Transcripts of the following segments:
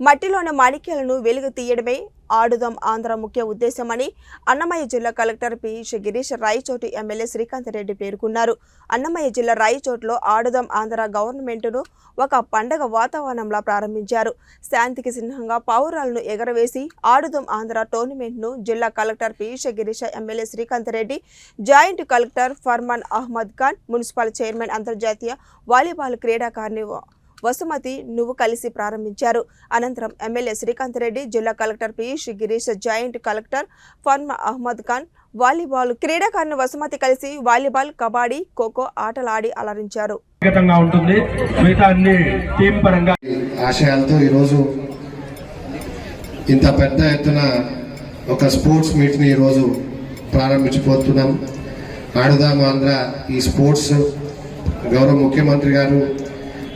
మట్టిలోని మాణిక్యాలను వెలుగు తీయడమే ఆడుదాం ఆంధ్ర ముఖ్య ఉద్దేశమని అన్నమయ్య జిల్లా collector P C. Girish Rayachoti MLA Srikanth Reddy పేర్కొన్నారు. అన్నమయ్య జిల్లా రాయచోటిలో ఆడుదాం ఆంధ్ర గవర్నమెంట్ను ఒక పండగ వాతావరణంలో ప్రారంభించారు. శాంతికి చిహ్నంగా పౌరాలను ఎగరవేసి ఆడుదాం ఆంధ్ర టోర్నమెంట్ను జిల్లా collector P C. Girish MLA Srikanth Reddy, joint collector Farman Ahmed Khan, municipal chairman అంతర్జాతీయ వాలీబాల్ క్రీడాకారిణి వసుమతి నువ్వు కలిసి ప్రారంభించారు. అనంతరం ఎమ్మెల్యే శ్రీకాంత్ రెడ్డి, జిల్లా collector P C. Girish, joint collector Farman Ahmed Khan, volleyball క్రీడాకారిణి వసుమతి కలిసి వాలీబాల్, కబడ్డీ, ఖోఖో ఆటలాడి అలరించారు. ఆశయాలతో ఈరోజు ఇంత పెద్ద ఎత్తున ఒక స్పోర్ట్స్ మీట్ని ఈరోజు ప్రారంభించబోతున్నాం. ఆడుదాం ఆంధ్ర ఈ స్పోర్ట్స్ గౌరవ ముఖ్యమంత్రి గారు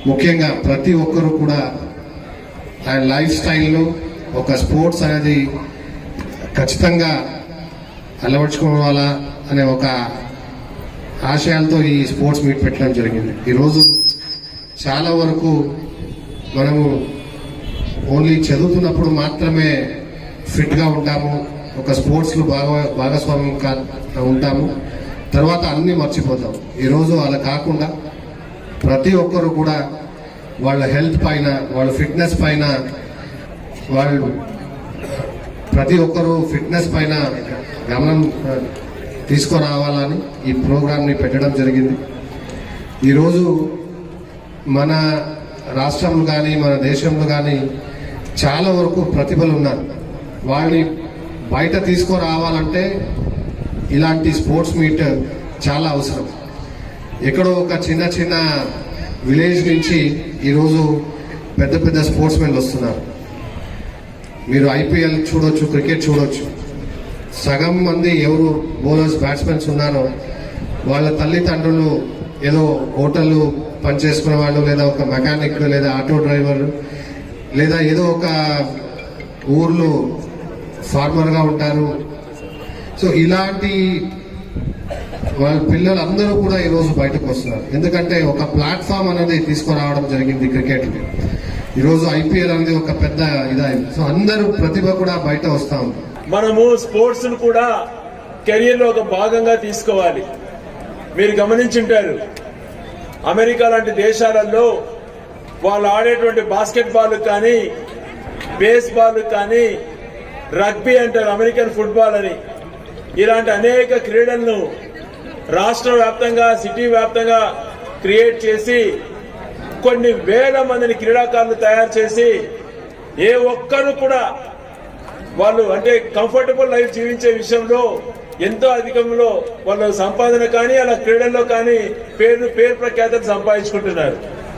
ముఖ్యంగా ప్రతి ఒక్కరు కూడా ఆయన లైఫ్ స్టైల్లో ఒక స్పోర్ట్స్ అనేది ఖచ్చితంగా అలవర్చుకోవాలా అనే ఒక ఆశయాలతో ఈ స్పోర్ట్స్ మీట్ పెట్టడం జరిగింది. ఈరోజు చాలా వరకు మనము ఓన్లీ చదువుతున్నప్పుడు మాత్రమే ఫిట్గా ఉంటాము, ఒక స్పోర్ట్స్లో భాగస్వామ్యం ఉంటాము, తర్వాత అన్నీ మర్చిపోతాం. ఈరోజు అలా కాకుండా ప్రతి ఒక్కరు కూడా వాళ్ళ హెల్త్ పైన, వాళ్ళ ఫిట్నెస్ పైన, వాళ్ళు ప్రతి ఒక్కరు ఫిట్నెస్ పైన గమనం తీసుకురావాలని ఈ ప్రోగ్రామ్ని పెట్టడం జరిగింది. ఈరోజు మన రాష్ట్రంలో కానీ మన దేశంలో కానీ చాలా వరకు ప్రతిభలు ఉన్నారు. వాళ్ళని బయట తీసుకురావాలంటే ఇలాంటి స్పోర్ట్స్ మీట్ చాలా అవసరం. ఎక్కడో ఒక చిన్న చిన్న విలేజ్ నుంచి ఈరోజు పెద్ద పెద్ద స్పోర్ట్స్ మెన్లు వస్తున్నారు. మీరు ఐపీఎల్ చూడొచ్చు, క్రికెట్ చూడొచ్చు. సగం మంది ఎవరు బౌలర్స్, బ్యాట్స్మెన్స్ ఉన్నారో వాళ్ళ తల్లిదండ్రులు ఏదో హోటళ్ళు పనిచేసుకునే వాళ్ళు, లేదా ఒక మెకానిక్, లేదా ఆటో డ్రైవర్, లేదా ఏదో ఒక ఊర్లో ఫార్మర్గా ఉంటారు. సో ఇలాంటి వాళ్ళ పిల్లలందరూ కూడా ఈరోజు బయటకు వస్తున్నారు. ఎందుకంటే ఒక ప్లాట్ఫామ్ అనేది తీసుకురావడం జరిగింది క్రికెట్కి. ఈరోజు ఐపీఎల్ అనేది ఒక పెద్ద ఇదైంది. సో అందరూ ప్రతిభ కూడా బయట వస్తా ఉంది. మనము స్పోర్ట్స్ ను కూడా కెరియర్ లో ఒక భాగంగా తీసుకోవాలి. మీరు గమనించుంటారు, అమెరికా లాంటి దేశాలలో వాళ్ళు ఆడేటువంటి బాస్కెట్ బాల్ కానీ, బేస్ బాల్ కానీ, రగ్బీ అంటారు, అమెరికన్ ఫుట్బాల్ అని, ఇలాంటి అనేక క్రీడలను రాష్ట్ర వ్యాప్తంగా, సిటీ వ్యాప్తంగా క్రియేట్ చేసి కొన్ని వేల మందిని క్రీడాకారులు తయారు చేసి ఏ ఒక్కరు కూడా వాళ్ళు అంటే కంఫర్టబుల్ లైఫ్ జీవించే విషయంలో ఎంతో అధికంలో వాళ్ళ సంపాదన కానీ, అలా క్రీడల్లో కానీ పేరు ప్రఖ్యాతలు సంపాదించుకుంటున్నారు.